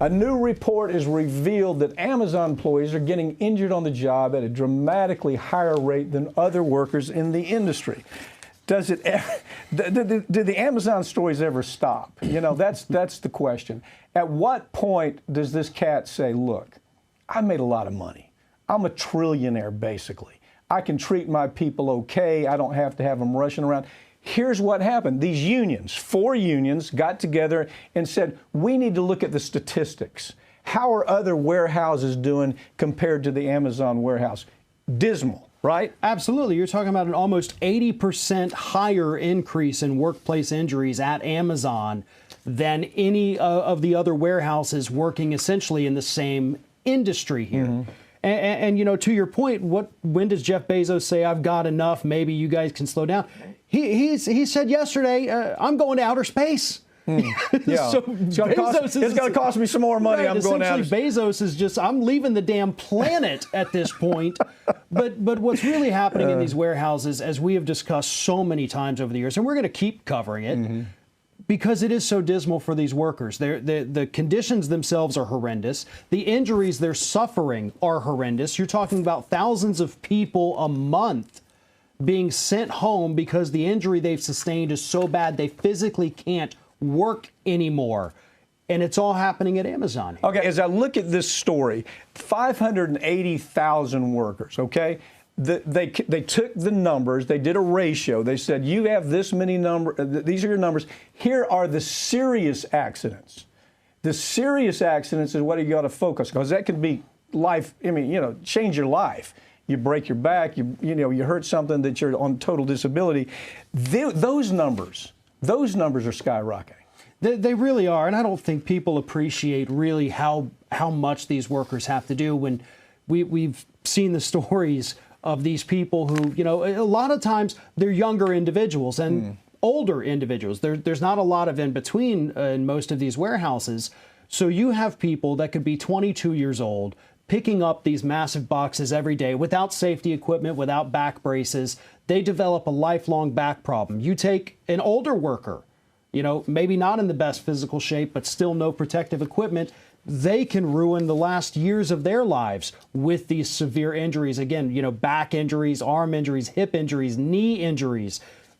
A new report has revealed that Amazon employees are getting injured on the job at a dramatically higher rate than other workers in the industry. Does it ever, do the Amazon stories ever stop? You know, that's the question. At what point does this cat say, look, I made a lot of money. I'm a trillionaire, basically. I can treat my people okay. I don't have to have them rushing around. Here's what happened. These unions, 4 unions, got together and said, we need to look at the statistics. How are other warehouses doing compared to the Amazon warehouse? Dismal, right? Absolutely. You're talking about an almost 80% higher increase in workplace injuries at Amazon than any of the other warehouses working essentially in the same industry here. Mm-hmm. And, you know, to your point, when does Jeff Bezos say, I've got enough, maybe you guys can slow down? He said yesterday, I'm going to outer space. Yeah. So it's going to cost me some more money. Right, I'm going out. Bezos is just, I'm leaving the damn planet at this point. But what's really happening in these warehouses, as we have discussed so many times over the years, and we're going to keep covering it, because it is so dismal for these workers. The conditions themselves are horrendous. The injuries they're suffering are horrendous. You're talking about thousands of people a month being sent home because the injury they've sustained is so bad they physically can't work anymore. And it's all happening at Amazon here. Okay, as I look at this story, 580,000 workers, okay? They took the numbers, they did a ratio. They said, you have this many these are your numbers. Here are the serious accidents. The serious accidents is what you got to focus, because that could be life, I mean, you know, change your life. You break your back, you hurt something that you're on total disability. Those numbers are skyrocketing. They really are, and I don't think people appreciate really how much these workers have to do when we've seen the stories of these people who, you know, a lot of times they're younger individuals and older individuals. There's not a lot of in between in most of these warehouses. So you have people that could be 22 years old picking up these massive boxes every day without safety equipment, without back braces. They develop a lifelong back problem. You take an older worker, you know, maybe not in the best physical shape, but still no protective equipment. They can ruin the last years of their lives with these severe injuries. Again, you know, back injuries, arm injuries, hip injuries, knee injuries.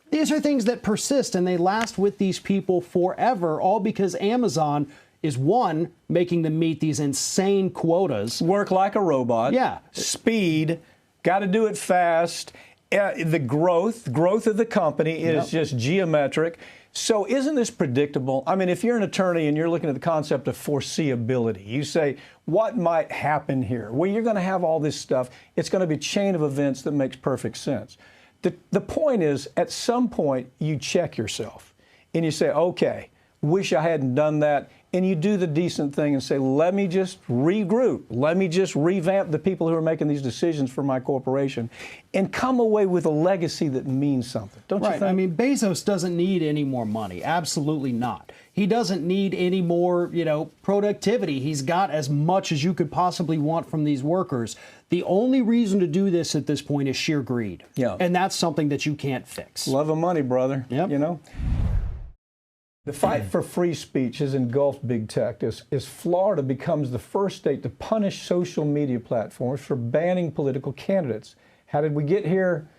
These are things that persist and they last with these people forever, all because Amazon is, one, making them meet these insane quotas. Work like a robot. Yeah. Speed, got to do it fast. The growth of the company is just geometric. So isn't this predictable? I mean, if you're an attorney and you're looking at the concept of foreseeability, you say, what might happen here? Well, you're going to have all this stuff. It's going to be a chain of events that makes perfect sense. The point is, at some point, you check yourself and you say, okay, wish I hadn't done that. And you do the decent thing and say, let me just regroup. Let me just revamp the people who are making these decisions for my corporation and come away with a legacy that means something. Don't you think? I mean, Bezos doesn't need any more money. Absolutely not. He doesn't need any more, you know, productivity. He's got as much as you could possibly want from these workers. The only reason to do this at this point is sheer greed. Yeah. And that's something that you can't fix. Love of money, brother. Yep. You know? The fight for free speech has engulfed big tech as Florida becomes the first state to punish social media platforms for banning political candidates. How did we get here?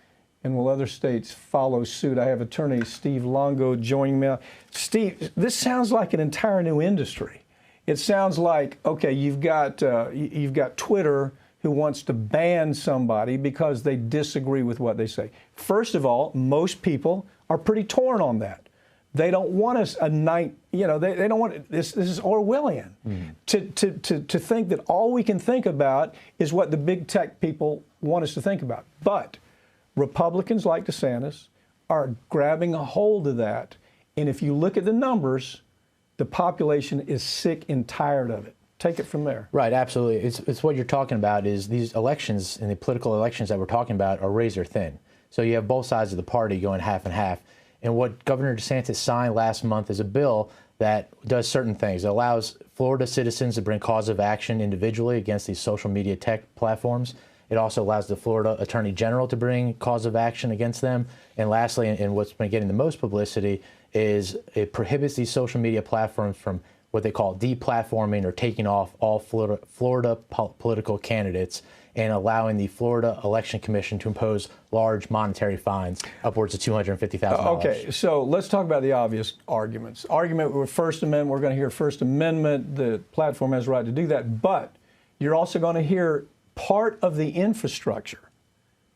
And will other states follow suit? I have attorney Steve Longo joining me. Steve, this sounds like an entire new industry. It sounds like, okay, you've got Twitter who wants to ban somebody because they disagree with what they say. First of all, most people are pretty torn on that. They don't want us they don't want this is Orwellian. To think that all we can think about is what the big tech people want us to think about. But Republicans like DeSantis are grabbing a hold of that. And if you look at the numbers, the population is sick and tired of it. Take it from there. Right, absolutely. It's what you're talking about is these elections and the political elections that we're talking about are razor thin. So you have both sides of the party going half and half. And what Governor DeSantis signed last month is a bill that does certain things. It allows Florida citizens to bring cause of action individually against these social media tech platforms. It also allows the Florida Attorney General to bring cause of action against them. And lastly, and what's been getting the most publicity, is it prohibits these social media platforms from what they call deplatforming or taking off all Florida political candidates and allowing the Florida Election Commission to impose large monetary fines, upwards of $250,000. Okay, so let's talk about the obvious arguments. Argument with First Amendment, we're going to hear First Amendment, the platform has a right to do that, but you're also going to hear part of the infrastructure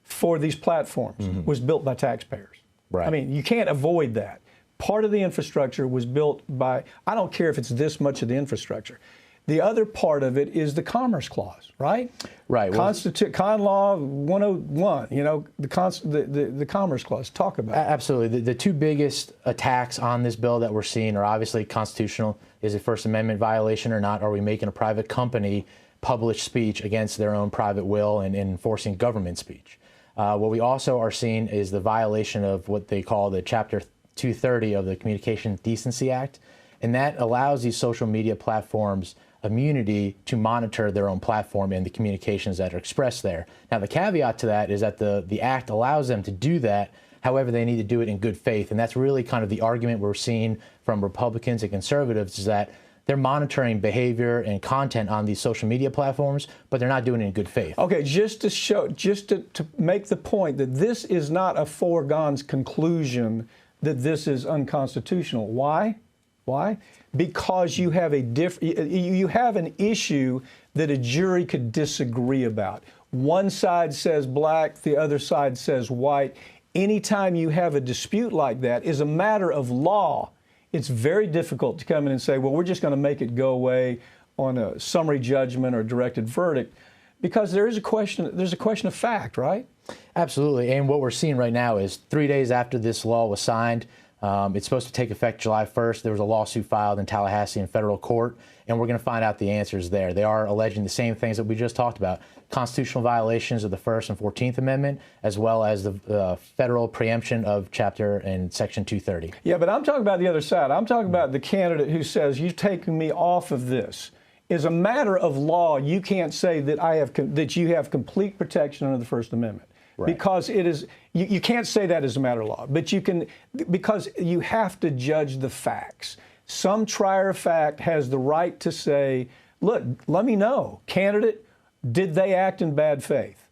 for these platforms was built by taxpayers. Right. I mean, you can't avoid that. Part of the infrastructure was built by, I don't care if it's this much of the infrastructure. The other part of it is the Commerce Clause, right? Right. Con Law 101, you know, the Commerce Clause. Talk about it. Absolutely. The two biggest attacks on this bill that we're seeing are obviously constitutional. Is it First Amendment violation or not? Are we making a private company publish speech against their own private will and enforcing government speech? What we also are seeing is the violation of what they call the Chapter 230 of the Communication Decency Act, and that allows these social media platforms immunity to monitor their own platform and the communications that are expressed there. Now, the caveat to that is that the act allows them to do that. However, they need to do it in good faith, and that's really kind of the argument we're seeing from Republicans and conservatives, is that they're monitoring behavior and content on these social media platforms, but they're not doing it in good faith. Okay, just to make the point that this is not a foregone conclusion that this is unconstitutional. Why? Why? Because you have you have an issue that a jury could disagree about. One side says black, the other side says white. Anytime you have a dispute like that, is a matter of law, it's very difficult to come in and say, well, we're just going to make it go away on a summary judgment or directed verdict, because there's a question of fact, right? Absolutely. And what we're seeing right now is 3 days after this law was signed, it's supposed to take effect July 1st. There was a lawsuit filed in Tallahassee in federal court, and we're going to find out the answers there. They are alleging the same things that we just talked about: constitutional violations of the First and 14th Amendment, as well as the federal preemption of Chapter and Section 230. Yeah, but I'm talking about the other side. I'm talking about the candidate who says, you've taken me off of this. As a matter of law, you can't say that you have complete protection under the First Amendment. Right. Because it is, you can't say that as a matter of law, but you can, because you have to judge the facts. Some trier of fact has the right to say, look, let me know, candidate, did they act in bad faith?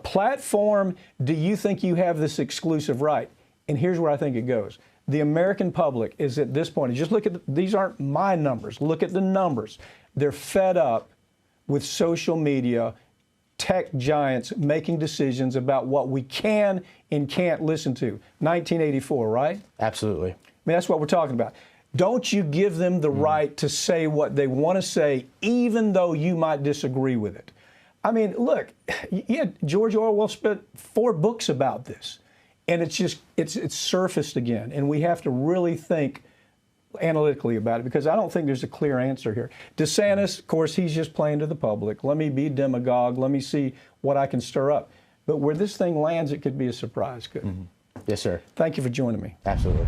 Platform, do you think you have this exclusive right? And here's where I think it goes. The American public is at this point, just look at, these aren't my numbers, look at the numbers. They're fed up with social media, tech giants making decisions about what we can and can't listen to. 1984, right? Absolutely. I mean, that's what we're talking about. Don't you give them the right to say what they want to say, even though you might disagree with it. I mean, look, yeah, George Orwell spent 4 books about this, and it's surfaced again, and we have to really think analytically about it, because I don't think there's a clear answer here. DeSantis, of course, he's just playing to the public. Let me be a demagogue. Let me see what I can stir up. But where this thing lands, it could be a surprise. Couldn't it? Yes, sir. Thank you for joining me. Absolutely.